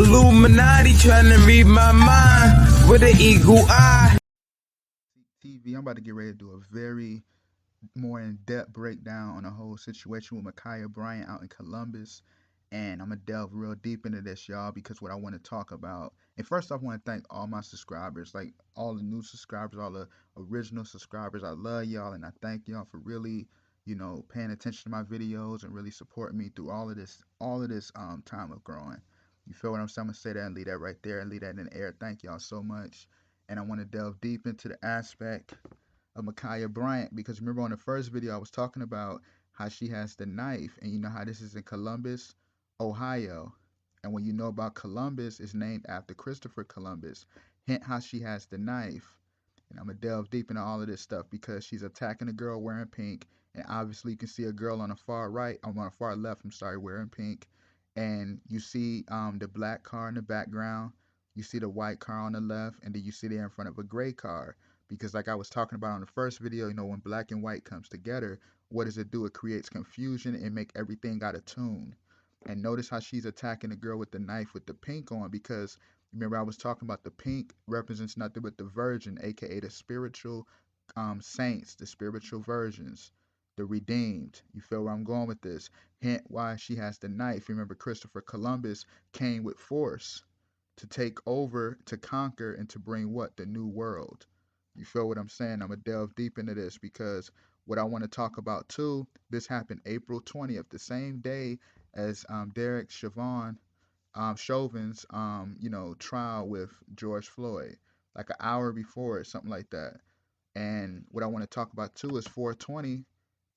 Illuminati trying to read my mind with an eagle eye. TV, I'm about to get ready to do a very more in-depth breakdown on the whole situation with Micaiah Bryant out in Columbus. And I'm going to delve real deep into this, y'all, because what I want to talk about. And first off, I want to thank all my subscribers, like all the new subscribers, all the original subscribers. I love y'all, and I thank y'all for really, paying attention to my videos and really supporting me through all of this time of growing. You feel what I'm saying? I'm going to say that and leave that right there and leave that in the air. Thank y'all so much. And I want to delve deep into the aspect of Micaiah Bryant, because remember on the first video I was talking about how she has the knife, and you know how this is in Columbus, Ohio. And when you know about Columbus, it's named after Christopher Columbus. Hint how she has the knife. And I'm gonna delve deep into all of this stuff because she's attacking a girl wearing pink, and obviously you can see a girl on the far right, on the far left, I'm sorry, wearing pink. And you see the black car in the background, you see the white car on the left, and then you see there in front of a gray car. Because like I was talking about on the first video, when black and white comes together, what does it do? It creates confusion and make everything out of tune. And notice how she's attacking the girl with the knife with the pink on, because remember I was talking about the pink represents nothing but the virgin, aka the spiritual saints, the spiritual virgins, the redeemed. You feel where I'm going with this? Hint why she has the knife. Remember, Christopher Columbus came with force to take over, to conquer, and to bring what? The new world. You feel what I'm saying? I'm going to delve deep into this because what I want to talk about too, this happened April 20th, the same day as Derek Chauvin's, trial with George Floyd, like an hour before it, something like that. And what I want to talk about too is 420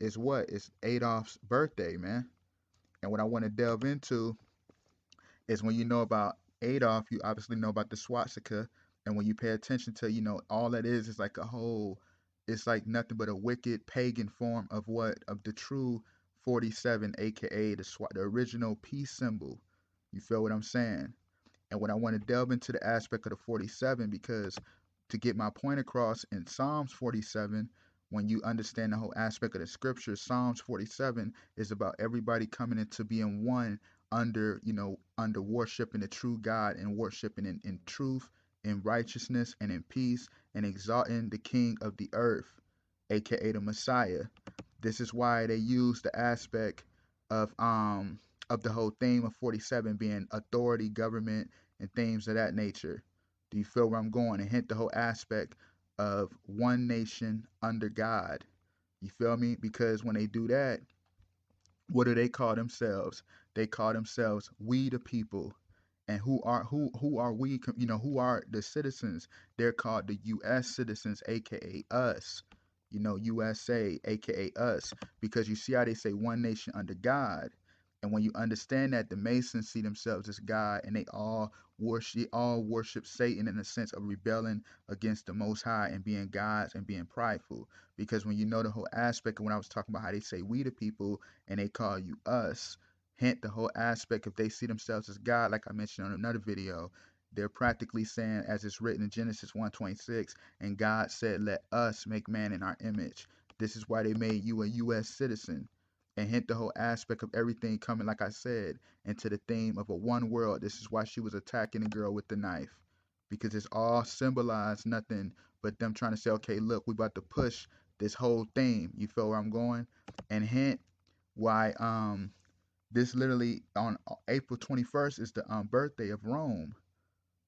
is what? It's Adolf's birthday, man. And what I want to delve into is when you know about Adolf, you obviously know about the swastika. And when you pay attention to, all that is like it's like nothing but a wicked pagan form of what? Of the true 47, aka the original peace symbol. You feel what I'm saying? And what I want to delve into the aspect of the 47, because to get my point across in Psalms 47, when you understand the whole aspect of the scripture, Psalms 47 is about everybody coming into being one under, under worshiping the true God and worshiping in truth, in righteousness, and in peace, and exalting the King of the earth, aka the Messiah. This is why they use the aspect of the whole theme of 47 being authority, government, and things of that nature. Do you feel where I'm going? And hint the whole aspect of one nation under God. You feel me? Because when they do that, what do they call themselves? They call themselves we the people. And who are we? Who are the citizens? They're called the U.S. citizens, aka us. USA, aka us. Because you see how they say one nation under God. And when you understand that, the Masons see themselves as God, and they all worship Satan in the sense of rebelling against the Most High and being gods and being prideful. Because when you know the whole aspect of when I was talking about how they say we the people and they call you us, hint the whole aspect, if they see themselves as God, like I mentioned on another video, they're practically saying, as it's written in Genesis 1:26, and God said, let us make man in our image. This is why they made you a U.S. citizen. And hint the whole aspect of everything coming, like I said, into the theme of a one world. This is why she was attacking the girl with the knife, because it's all symbolized nothing but them trying to say, okay, look, we about to push this whole theme. You feel where I'm going? And hint why this literally on April 21st is the birthday of Rome,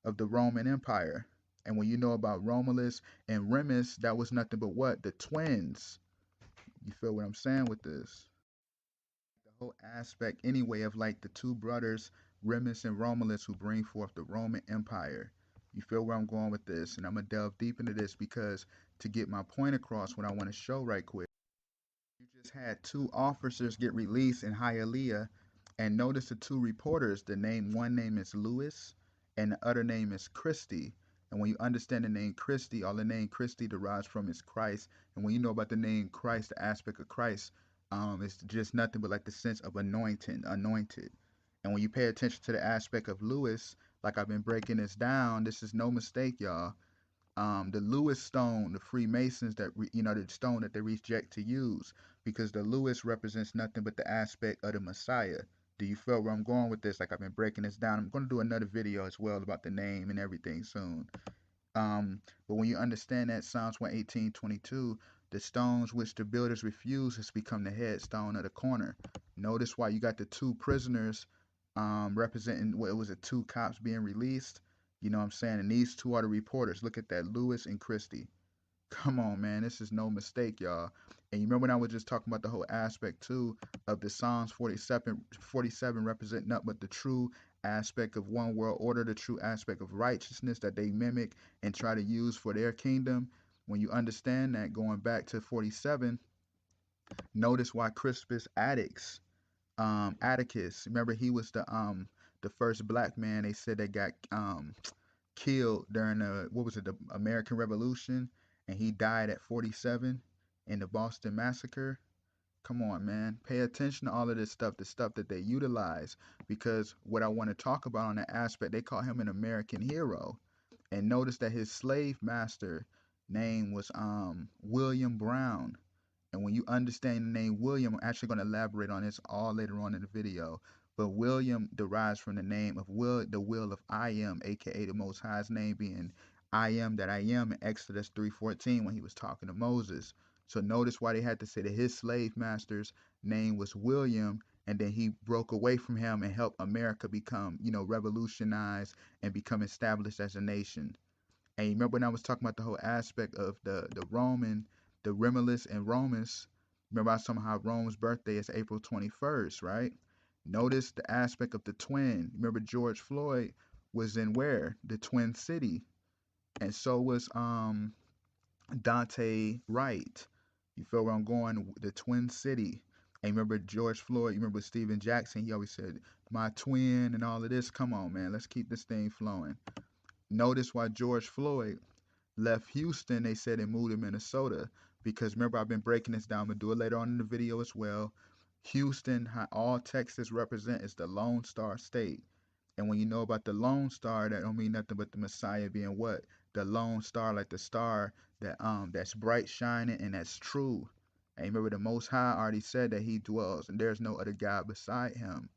of the Roman Empire. And when you know about Romulus and Remus, that was nothing but what? The twins. You feel what I'm saying with this? The whole aspect anyway of like the two brothers, Remus and Romulus, who bring forth the Roman Empire. You feel where I'm going with this? And I'm going to delve deep into this because to get my point across, what I want to show right quick, you just had two officers get released in Hialeah, and notice the two reporters, one name is Lewis and the other name is Christie. And when you understand the name Christie, all the name Christie derives from is Christ. And when you know about the name Christ, the aspect of Christ, it's just nothing but like the sense of anointed. And when you pay attention to the aspect of Lewis, like I've been breaking this down, this is no mistake, y'all. The Lewis stone, the Freemasons the stone that they reject to use, because the Lewis represents nothing but the aspect of the Messiah. Do you feel where I'm going with this? Like I've been breaking this down. I'm going to do another video as well about the name and everything soon. But when you understand that Psalms 118:22, the stones which the builders refuse has become the headstone of the corner. Notice why you got the two prisoners representing what was it, two cops being released. You know what I'm saying? And these two are the reporters. Look at that, Lewis and Christie. Come on, man. This is no mistake, y'all. And you remember when I was just talking about the whole aspect, too, of the Psalms 47 represent nothing but the true aspect of one world order, the true aspect of righteousness that they mimic and try to use for their kingdom. When you understand that, going back to 47, notice why Crispus Atticus, remember he was the first black man they said that got killed during the what was it, the American Revolution, and he died at 47 in the Boston Massacre. Come on, man. Pay attention to all of this stuff, the stuff that they utilize, because what I want to talk about on that aspect, they call him an American hero. And notice that his slave master name was William Brown. And when you understand the name William, I'm actually going to elaborate on this all later on in the video. But William derives from the name of Will, the will of I am, aka the Most High's name being I am that I am in Exodus 3:14 when he was talking to Moses. So notice why they had to say that his slave master's name was William, and then he broke away from him and helped America become, revolutionize and become established as a nation. And you remember when I was talking about the whole aspect of the Remulus and Romus. Remember I was talking about how Rome's birthday is April 21st, right? Notice the aspect of the twin. Remember George Floyd was in where? The Twin City. And so was Dante Wright. You feel where I'm going? The Twin City. And remember George Floyd, you remember Stephen Jackson, he always said, my twin and all of this. Come on, man. Let's keep this thing flowing. Notice why George Floyd left Houston, they said, and moved to Minnesota. Because remember, I've been breaking this down. I'm going to do it later on in the video as well. Houston, how all Texas represent, is the Lone Star State. And when you know about the Lone Star, that don't mean nothing but the Messiah being what? The Lone Star, like the star that's bright shining and that's true. And remember, the Most High already said that he dwells and there's no other God beside him.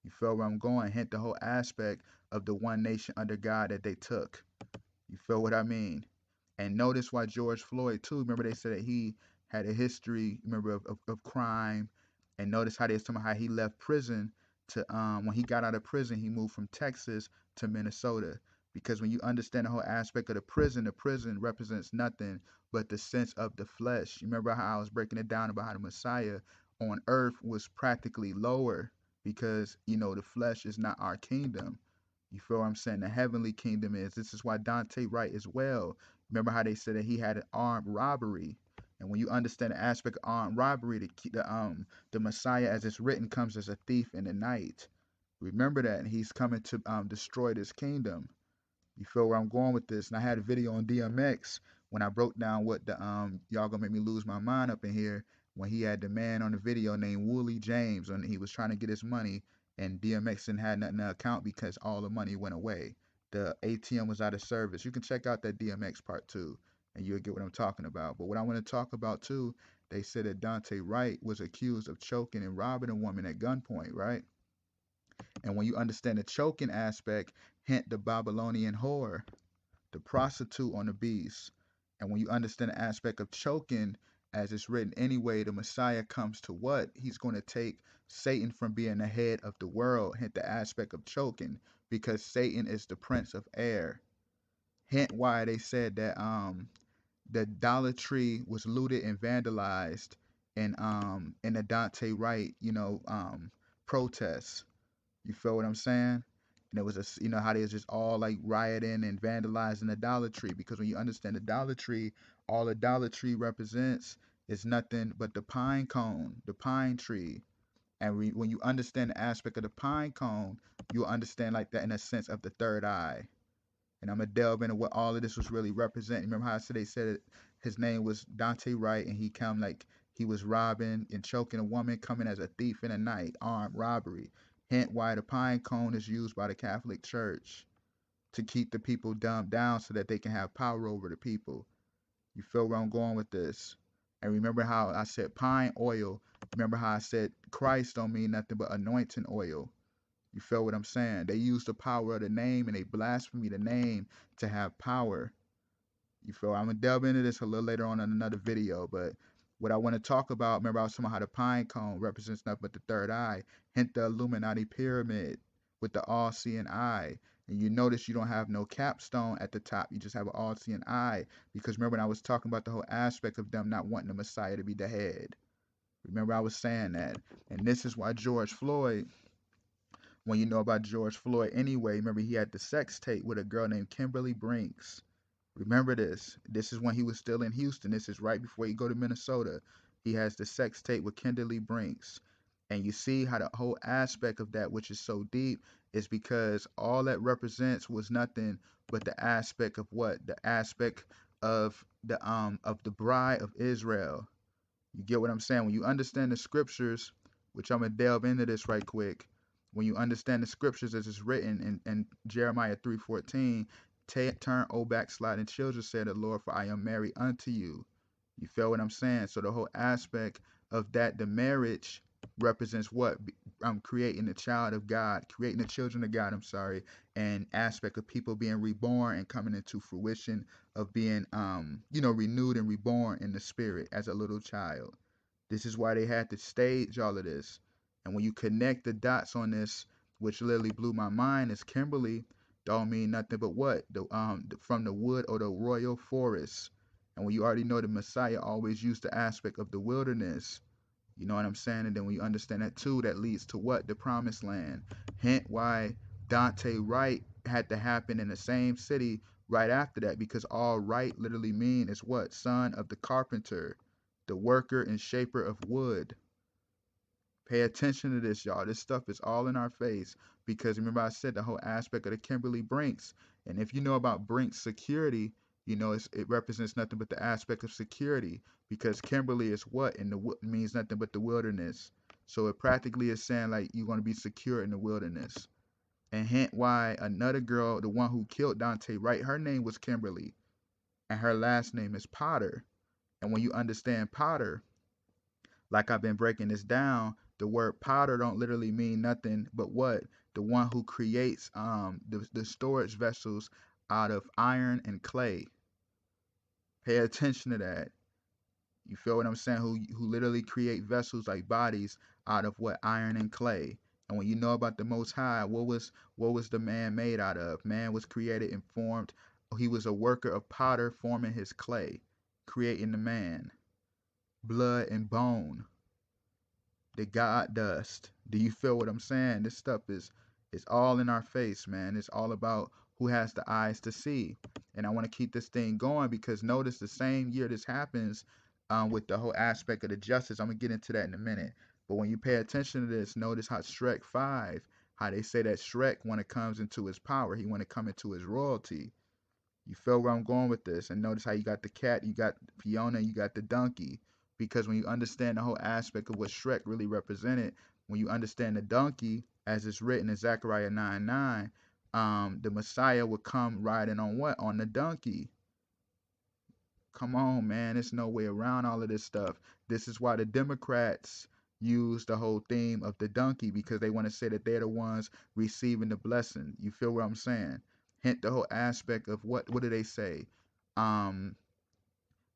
You feel where I'm going? Hint the whole aspect of the one nation under God that they took. You feel what I mean? And notice why George Floyd too. Remember they said that he had a history, remember, of crime. And notice how they talking about how he left prison to when he got out of prison, he moved from Texas to Minnesota. Because when you understand the whole aspect of the prison represents nothing but the sense of the flesh. You remember how I was breaking it down about how the Messiah on earth was practically lower because the flesh is not our kingdom. You feel what I'm saying? The heavenly kingdom is. This is why Dante Wright as well. Remember how they said that he had an armed robbery. And when you understand the aspect of armed robbery, the Messiah, as it's written, comes as a thief in the night. Remember that, and he's coming to destroy this kingdom. You feel where I'm going with this? And I had a video on DMX when I broke down what the y'all gonna make me lose my mind up in here when he had the man on the video named Wooly James and he was trying to get his money and DMX didn't have nothing to account because all the money went away. The ATM was out of service. You can check out that DMX part too, and you'll get what I'm talking about. But what I want to talk about too, they said that Dante Wright was accused of choking and robbing a woman at gunpoint, right? And when you understand the choking aspect, hint the Babylonian whore, the prostitute on the beast. And when you understand the aspect of choking, as it's written anyway, the Messiah comes to what? He's going to take Satan from being the head of the world, hint the aspect of choking, because Satan is the prince of air. Hint why they said that the Dollar Tree was looted and vandalized in the Dante Wright, protests. You feel what I'm saying? And it was how they was just all like rioting and vandalizing the Dollar Tree because when you understand the Dollar Tree, all the Dollar Tree represents is nothing but the pine cone, the pine tree. And when you understand the aspect of the pine cone, you'll understand like that in a sense of the third eye. And I'm gonna delve into what all of this was really representing. Remember how I said they said it, his name was Dante Wright, and he come like he was robbing and choking a woman, coming as a thief in the night, armed robbery. Hint why the pine cone is used by the Catholic Church to keep the people dumbed down so that they can have power over the people. You feel where I'm going with this? And remember how I said pine oil. Remember how I said Christ don't mean nothing but anointing oil. You feel what I'm saying? They use the power of the name and they blaspheme the name to have power. You feel? I'm gonna delve into this a little later on in another video, but what I want to talk about, remember I was talking about how the pine cone represents nothing but the third eye, hence the Illuminati pyramid with the all-seeing eye. And you notice you don't have no capstone at the top, you just have an all-seeing eye. Because remember when I was talking about the whole aspect of them not wanting the Messiah to be the head. Remember I was saying that. And this is why George Floyd, when you know about George Floyd anyway, remember he had the sex tape with a girl named Kimberly Brinks. Remember this. This is when he was still in Houston. This is right before you go to Minnesota. He has the sex tape with Kimberly Brinks. And you see how the whole aspect of that, which is so deep, is because all that represents was nothing but the aspect of what? The aspect of the bride of Israel. You get what I'm saying? When you understand the scriptures, which I'm gonna delve into this right quick. When you understand the scriptures as it's written in Jeremiah 3:14, turn, O backsliding children, said the Lord, for I am married unto you. You feel what I'm saying? So the whole aspect of that, the marriage represents what? I'm creating the child of God, creating the children of God, I'm sorry, and aspect of people being reborn and coming into fruition of being renewed and reborn in the spirit as a little child. This is why they had to stage all of this. And when you connect the dots on this, which literally blew my mind, is Kimberly don't mean nothing but what? From the wood or the royal forest. And when you already know the Messiah always used the aspect of the wilderness. You know what I'm saying? And then when you understand that too, that leads to what? The promised land. Hence why Dante Wright had to happen in the same city right after that, because all right literally mean is what? Son of the carpenter, the worker and shaper of wood. Pay attention to this, y'all. This stuff is all in our face because remember I said the whole aspect of the Kimberly Brinks. And if you know about Brinks security, you know it represents nothing but the aspect of security because Kimberly is what? And the means nothing but the wilderness. So it practically is saying like you're going to be secure in the wilderness. And hence why another girl, the one who killed Dante Wright, her name was Kimberly. And her last name is Potter. And when you understand Potter, like I've been breaking this down, the word powder don't literally mean nothing but what? The one who creates the storage vessels out of iron and clay. Pay attention to that. You feel what I'm saying? Who literally create vessels like bodies out of what? Iron and clay. And when you know about the Most High, what was the man made out of? Man was created and formed. He was a worker of powder forming his clay, creating the man. Blood and bone. The God dust. Do you feel what I'm saying? This stuff is all in our face, man. It's all about who has the eyes to see. And I want to keep this thing going because notice the same year this happens with the whole aspect of the justice. I'm gonna get into that in a minute. But when you pay attention to this, notice how Shrek 5, how they say that Shrek, when it comes into his power, he want to come into his royalty. You feel where I'm going with this? And notice how you got the cat, you got Fiona, you got the donkey. Because when you understand the whole aspect of what Shrek really represented, when you understand the donkey, as it's written in Zechariah 9:9, the Messiah would come riding on what? On the donkey. Come on, man. There's no way around all of this stuff. This is why the Democrats use the whole theme of the donkey because they want to say that they're the ones receiving the blessing. You feel what I'm saying? Hint the whole aspect of what do they say? Um,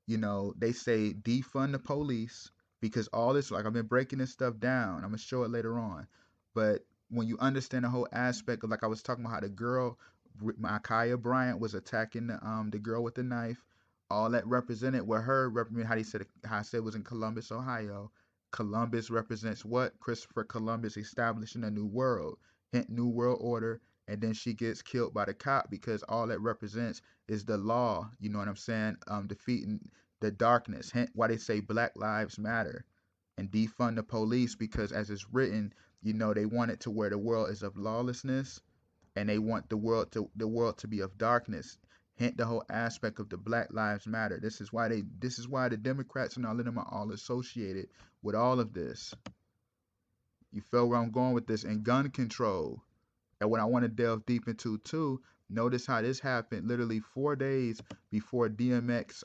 they say defund the police because all this, like I've been breaking this stuff down. I'm gonna show it later on. But when you understand the whole aspect of like I was talking about how the girl, Micaiah Bryant, was attacking the girl with the knife, all that represented what her represented how I said it was in Columbus, Ohio. Columbus represents what? Christopher Columbus establishing a new world, hint new world order, and then she gets killed by the cop because all that represents is the law. You know what I'm saying? Defeating the darkness. Hence why they say Black Lives Matter and defund the police because as it's written, they want it to where the world is of lawlessness and they want the world to be of darkness. Hence the whole aspect of the Black Lives Matter. This is why the Democrats and all of them are all associated with all of this. You feel where I'm going with this? And gun control. And what I want to delve deep into too, notice how this happened literally 4 days before DMX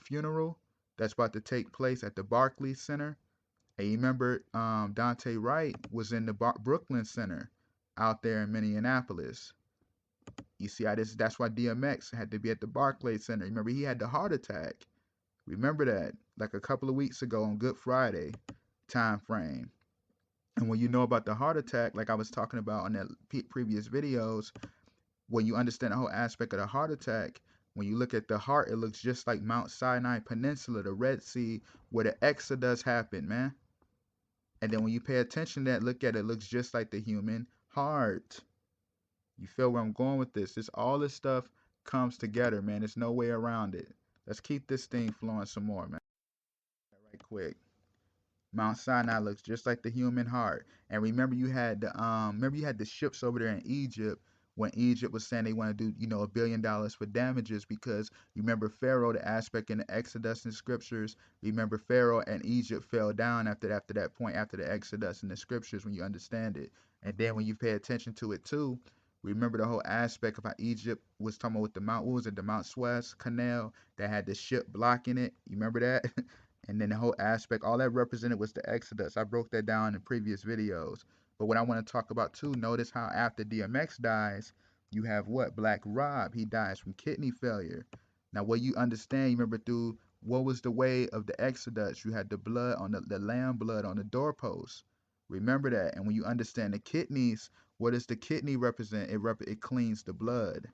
funeral that's about to take place at the Barclays Center. And you remember Dante Wright was in the Brooklyn Center. out there in Minneapolis. You see how this? That's why DMX had to be at the Barclays Center. Remember, he had the heart attack. Remember that, like a couple of weeks ago on Good Friday time frame. And when you know about the heart attack, like I was talking about on that previous videos, when you understand the whole aspect of the heart attack, when you look at the heart, it looks just like Mount Sinai Peninsula, the Red Sea, where the Exodus happened, man. And then when you pay attention to that, look at it, it looks just like the human heart. You feel where I'm going with this? This all this stuff comes together, man. There's no way around it. Let's keep this thing flowing some more, man. Right quick. Mount Sinai looks just like the human heart. And remember you had the ships over there in Egypt when Egypt was saying they want to do, $1 billion for damages because you remember Pharaoh, the aspect in the Exodus and scriptures. Remember Pharaoh and Egypt fell down after that point, after the Exodus and the scriptures, when you understand it. And then when you pay attention to it too, remember the whole aspect of how Egypt was talking about with the Mount, what was it, the Mount Suez Canal that had the ship blocking it. You remember that? And then the whole aspect, all that represented was the Exodus. I broke that down in previous videos. But what I want to talk about too, notice how after DMX dies, you have what? Black Rob. He dies from kidney failure. Now, what you understand, you remember through what was the way of the Exodus? You had the blood on the lamb blood on the doorpost. Remember that. And when you understand the kidneys, what does the kidney represent? It cleans the blood.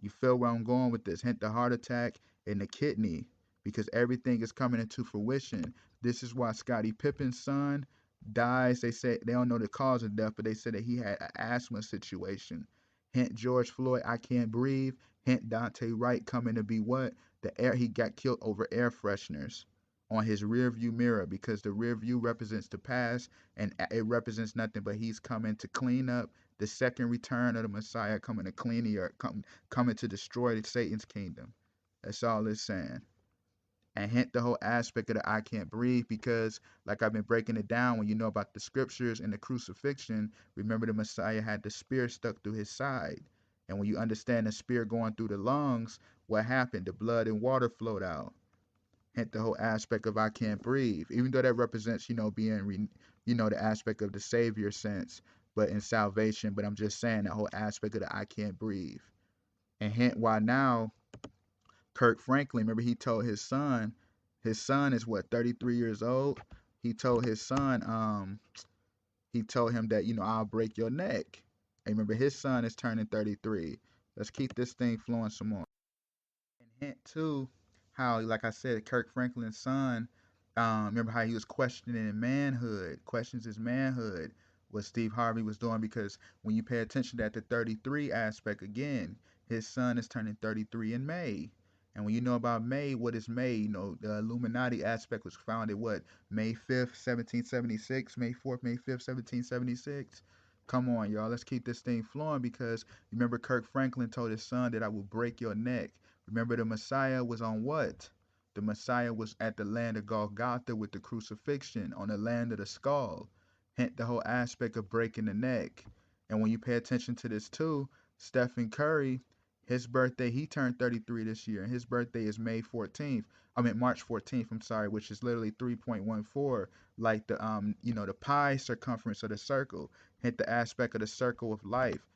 You feel where I'm going with this? Hint the heart attack and the kidney, because everything is coming into fruition. This is why Scottie Pippen's son dies. They say they don't know the cause of death, but they said that he had an asthma situation. Hint George Floyd, I can't breathe. Hint Dante Wright coming to be what? The air he got killed over air fresheners on his rear view mirror, because the rear view represents the past and it represents nothing but he's coming to clean up the second return of the Messiah, coming to clean the earth, coming to destroy Satan's kingdom. That's all it's saying. And hint the whole aspect of the I can't breathe, because like I've been breaking it down, when you know about the scriptures and the crucifixion, remember the Messiah had the spear stuck through his side. And when you understand the spear going through the lungs, what happened? The blood and water flowed out. Hint the whole aspect of I can't breathe, even though that represents, being, the aspect of the Savior sense, but in salvation. But I'm just saying that whole aspect of the I can't breathe. And hint why now Kirk Franklin, remember he told his son is what, 33 years old. He told his son, he told him that, I'll break your neck. And remember his son is turning 33. Let's keep this thing flowing some more. And hint too, how, like I said, Kirk Franklin's son, remember how he was questioning manhood, questions his manhood, what Steve Harvey was doing, because when you pay attention to that, the 33 aspect again, his son is turning 33 in May. And when you know about May, what is May? The Illuminati aspect was founded what? May 5th, 1776, May 4th, May 5th, 1776. Come on, y'all. Let's keep this thing flowing, because remember Kirk Franklin told his son that I will break your neck. Remember, the Messiah was on what? The Messiah was at the land of Golgotha with the crucifixion, on the land of the skull. Hint the whole aspect of breaking the neck. And when you pay attention to this too, Stephen Curry, his birthday, he turned 33 this year, and his birthday is March 14th, I'm sorry, which is literally 3.14, like the the pi circumference of the circle. Hint the aspect of the circle of life.